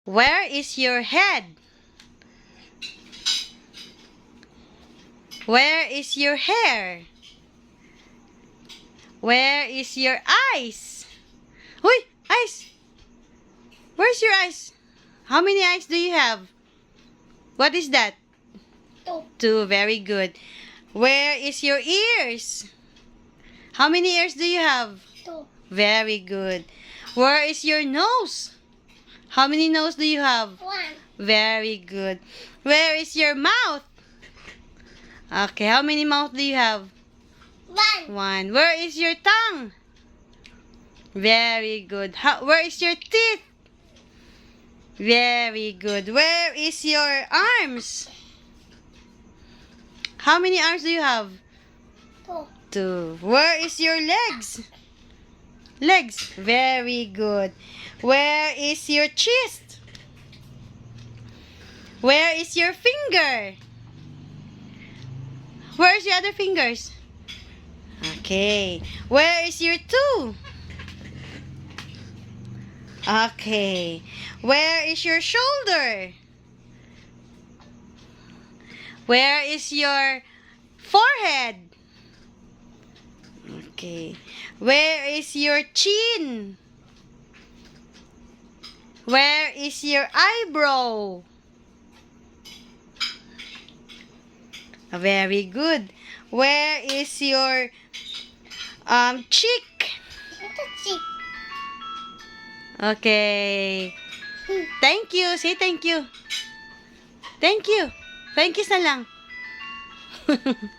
Where is your head? Where is your hair? Where is your eyes? Uy, eyes! Where's your eyes? How many eyes do you have? What is that? Two. Very good. Where is your ears? How many ears do you have? Two. Very good. Where is your nose? How many nose do you have? One. Very good. Where is your mouth? Okay, how many mouth do you have? One. One. Where is your tongue? Very good. Where is your teeth? Very good. Where is your arms? How many arms do you have? Two. Two. Where is your legs? Legs. Very good. Where is your chest? Where is your finger? Where's your other fingers? Okay. Where is your toe? Okay. Where is your shoulder? Where is your forehead? Okay. Where is your chin? Where is your eyebrow? Very good. Where is your cheek? Okay. Thank you. Say thank you. Thank you. Thank you na lang.